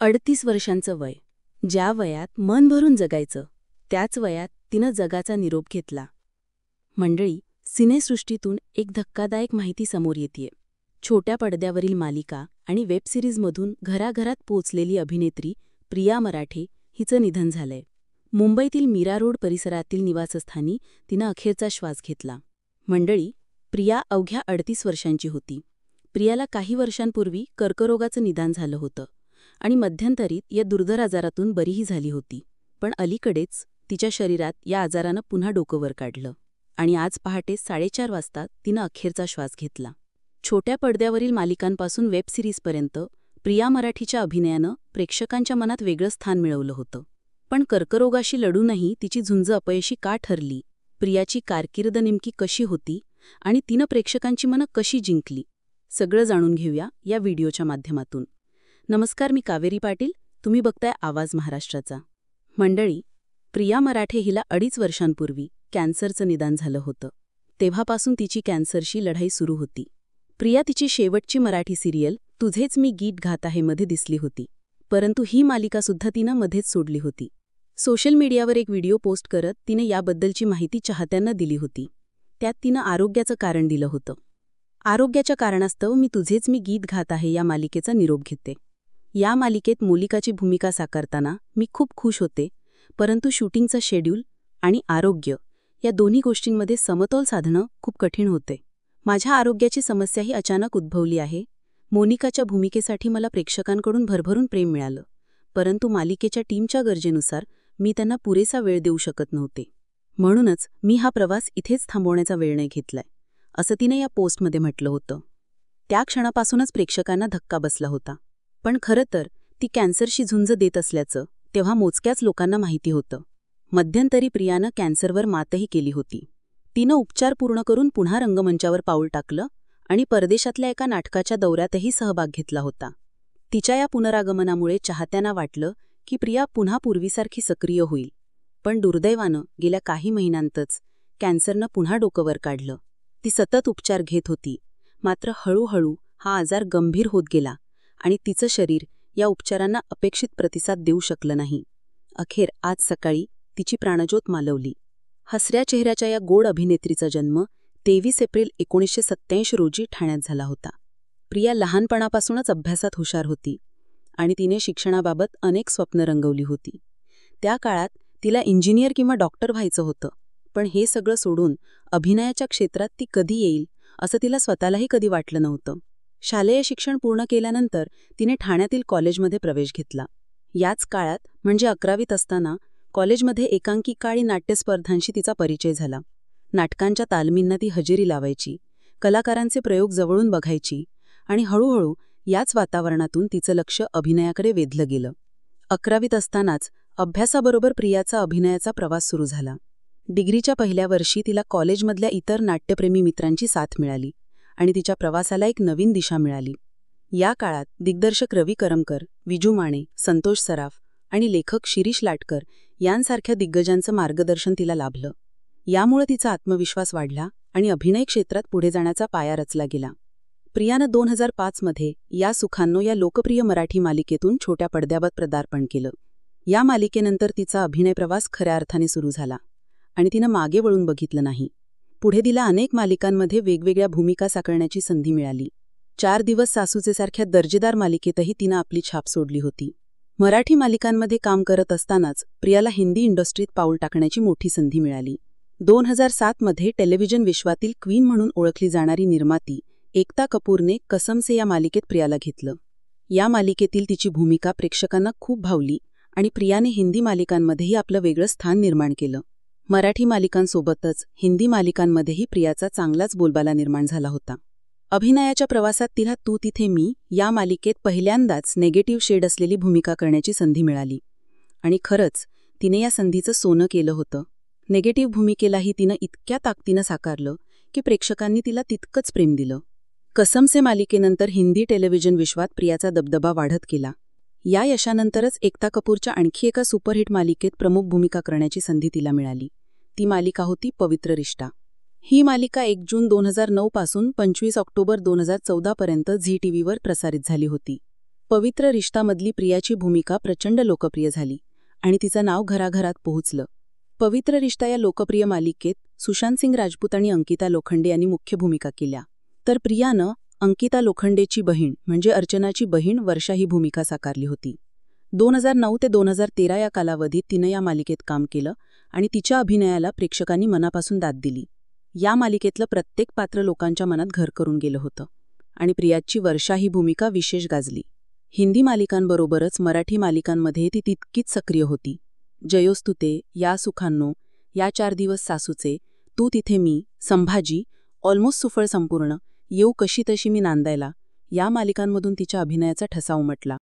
38 वर्षांचं वय. ज्या वयात मन भरून जगायचं त्याच वयात तिनं जगाचा निरोप घेतला. मंडळी, सिनेसृष्टीतून एक धक्कादायक माहिती समोर येतेय. छोट्या पडद्यावरील मालिका आणि वेब सिरीजमधून घराघरात पोचलेली अभिनेत्री प्रिया मराठे हिचं निधन झालंय. मुंबईतील मीरा रोड परिसरातील निवासस्थानी तिनं अखेरचा श्वास घेतला. मंडळी, प्रिया अवघ्या 38 वर्षांची होती. प्रियाला काही वर्षांपूर्वी कर्करोगाचं निदान झालं होतं आणि मध्यंतरीत या दुर्धर आजारातून बरीही झाली होती. पण अलीकडेच तिच्या शरीरात या आजारानं पुन्हा डोकं वर काढलं आणि आज पहाटे 4:30 वाजता तिनं अखेरचा श्वास घेतला. छोट्या पडद्यावरील मालिकांपासून वेब सिरीजपर्यंत प्रिया मराठीच्या अभिनयानं प्रेक्षकांच्या मनात वेगळं स्थान मिळवलं होतं. पण कर्करोगाशी लढूनही तिची झुंज अपयशी का ठरली? प्रियाची कारकीर्द नेमकी कशी होती आणि तिनं प्रेक्षकांची मनं कशी जिंकली? सगळं जाणून घेऊया या व्हिडिओच्या माध्यमातून. नमस्कार, मी कावेरी पाटील. तुम्ही बघताय आवाज महाराष्ट्राचा. मंडळी, प्रिया मराठे हिला 2.5 वर्षांपूर्वी कॅन्सरचं निदान झालं होतं. तेव्हापासून तिची कॅन्सरशी लढाई सुरू होती. प्रिया तिची शेवटची मराठी सिरियल तुझेच मी गीत गात आहे मध्ये दिसली होती, परंतु ही मालिकासुद्धा तिनं मध्येच सोडली होती. सोशल मीडियावर एक व्हिडिओ पोस्ट करत तिनं याबद्दलची माहिती चाहत्यांना दिली होती. त्यात तिनं आरोग्याचं कारण दिलं होतं. आरोग्याच्या कारणास्तव मी तुझेच मी गीत गात आहे या मालिकेचा निरोप घेते. या मालिकेत मोलिकाची भूमिका साकारताना मी खूप खुश होते, परंतु शूटिंगचं शेड्यूल आणि आरोग्य या दोन्ही गोष्टींमध्ये समतोल साधणं खूप कठीण होते. माझ्या आरोग्याची समस्याही अचानक उद्भवली आहे. मोनिकाच्या भूमिकेसाठी मला प्रेक्षकांकडून भरभरून प्रेम मिळालं, परंतु मालिकेच्या टीमच्या गरजेनुसार मी त्यांना पुरेसा वेळ देऊ शकत नव्हते. म्हणूनच मी हा प्रवास इथेच थांबवण्याचा वेळ नाही घेतलाय, असं तिने या पोस्टमध्ये म्हटलं होतं. त्या क्षणापासूनच प्रेक्षकांना धक्का बसला होता. पण खरं तर ती कॅन्सरशी झुंज देत असल्याचं तेव्हा मोजक्याच लोकांना माहिती होतं. मध्यंतरी प्रियानं कॅन्सरवर मातही केली होती. तिनं उपचार पूर्ण करून पुन्हा रंगमंचावर पाऊल टाकलं आणि परदेशातल्या एका नाटकाच्या दौऱ्यातही सहभाग घेतला होता. तिच्या या पुनरागमनामुळे चाहत्यांना वाटलं की प्रिया पुन्हा पूर्वीसारखी सक्रिय होईल. पण दुर्दैवानं गेल्या काही महिन्यांतच कॅन्सरनं पुन्हा डोकं वर काढलं. ती सतत उपचार घेत होती, मात्र हळूहळू हा आजार गंभीर होत गेला आणि तिचं शरीर या उपचारांना अपेक्षित प्रतिसाद देऊ शकलं नाही. अखेर आज सकाळी तिची प्राणज्योत मालवली. हसऱ्या चेहऱ्याच्या या गोड अभिनेत्रीचा जन्म 23 एप्रिल 1987 रोजी ठाण्यात झाला होता. प्रिया लहानपणापासूनच अभ्यासात हुशार होती आणि तिने शिक्षणाबाबत अनेक स्वप्न रंगवली होती. त्या काळात तिला इंजिनियर किंवा डॉक्टर व्हायचं होतं, पण हे सगळं सोडून अभिनयाच्या क्षेत्रात ती कधी येईल असं तिला स्वतःलाही कधी वाटलं नव्हतं. शालेय शिक्षण पूर्ण केल्यानंतर तिने ठाण्यातील कॉलेजमध्ये प्रवेश घेतला. याच काळात म्हणजे 11वीत असताना कॉलेजमध्ये एकांकिका नाट्यस्पर्धांशी तिचा परिचय झाला. नाटकांच्या तालमींना ती हजेरी लावायची, कलाकारांचे प्रयोग जवळून बघायची आणि हळूहळू याच वातावरणातून तिचं लक्ष अभिनयाकडे वेधलं गेलं. 11वीत असतानाच अभ्यासाबरोबर प्रियाचा अभिनयाचा प्रवास सुरू झाला. डिग्रीच्या पहिल्या वर्षी तिला कॉलेजमधल्या इतर नाट्यप्रेमी मित्रांची साथ मिळाली आणि तिच्या प्रवासाला एक नवीन दिशा मिळाली. या काळात दिग्दर्शक रवी करमकर, विजू माने, संतोष सराफ आणि लेखक शिरीष लाटकर यांसारख्या दिग्गजांचं मार्गदर्शन तिला लाभलं. यामुळे तिचा आत्मविश्वास वाढला आणि अभिनय क्षेत्रात पुढे जाण्याचा पाया रचला गेला. प्रियानं 2005 मध्ये या सुखांनो या लोकप्रिय मराठी मालिकेतून छोट्या पडद्यावर पदार्पण केलं. या मालिकेनंतर तिचा अभिनय प्रवास खऱ्या अर्थाने सुरू झाला आणि तिनं मागे वळून बघितलं नाही. पुढे तिला अनेक मालिकांमध्ये वेगवेगळ्या भूमिका साकारण्याची संधी मिळाली. 4 दिवस सासूचे सारख्या दर्जेदार मालिकेतही तिनं आपली छाप सोडली होती. मराठी मालिकांमध्ये काम करत असतानाच प्रियाला हिंदी इंडस्ट्रीत पाऊल टाकण्याची मोठी संधी मिळाली. 2007 मध्ये टेलिव्हिजन विश्वातील क्वीन म्हणून ओळखली जाणारी निर्माती एकता कपूरने कसम से या मालिकेत प्रियाला घेतलं. या मालिकेतील तिची भूमिका प्रेक्षकांना खूप भावली आणि प्रियाने हिंदी मालिकांमध्येही आपलं वेगळं स्थान निर्माण केलं. मराठी मालिकांसोबतच हिंदी मालिकांमध्येही प्रियाचा चांगलाच बोलबाला निर्माण झाला होता. अभिनयाच्या प्रवासात तिला तू तिथे मी या मालिकेत पहिल्यांदाच नेगेटिव्ह शेड असलेली भूमिका करण्याची संधी मिळाली आणि खरंच तिने या संधीचं सोनं केलं होतं. नेगेटिव्ह भूमिकेलाही तिनं इतक्या ताकदीनं साकारलं की प्रेक्षकांनी तिला तितकंच प्रेम दिलं. कसम से मालिकेनंतर हिंदी टेलिव्हिजन विश्वात प्रियाचा दबदबा वाढत गेला. या यशानंतरच एकता कपूरच्या आणखी एका सुपरहिट मालिकेत प्रमुख भूमिका करण्याची संधी तिला मिळाली. ती मालिका होती पवित्र रिश्ता. ही मालिका 1 जून 2009 पासून 25 ऑक्टोबर 2014 पर्यंत झी टीव्हीवर प्रसारित झाली होती. पवित्र रिश्तामधली प्रियाची भूमिका प्रचंड लोकप्रिय झाली आणि तिचं नाव घराघरात पोहोचलं. पवित्र रिश्ता या लोकप्रिय मालिकेत सुशांत सिंग राजपूत आणि अंकिता लोखंडे यांनी मुख्य भूमिका केल्या. तर प्रियानं अंकिता लोखंडेची बहीण म्हणजे अर्चनाची बहीण वर्षा ही भूमिका साकारली होती. 2009 ते 2013 या कालावधीत तिनं या मालिकेत काम केलं आणि तिच्या अभिनयाला प्रेक्षकांनी मनापासून दाद दिली. या मालिकेतलं प्रत्येक पात्र लोकांच्या मनात घर करून गेलं होतं आणि प्रियाची वर्षा ही भूमिका विशेष गाजली. हिंदी मालिकांबरोबरच मराठी मालिकांमध्ये ती तितकीच सक्रिय होती. जयोस्तुते, या सुखांनो, या 4 दिवस सासूचे, तू तिथे मी, संभाजी, ऑलमोस्ट सुफळ संपूर्ण, येऊ कशी तशी मी नांदायला या मालिकांमधून तिच्या अभिनयाचा ठसा उमटला.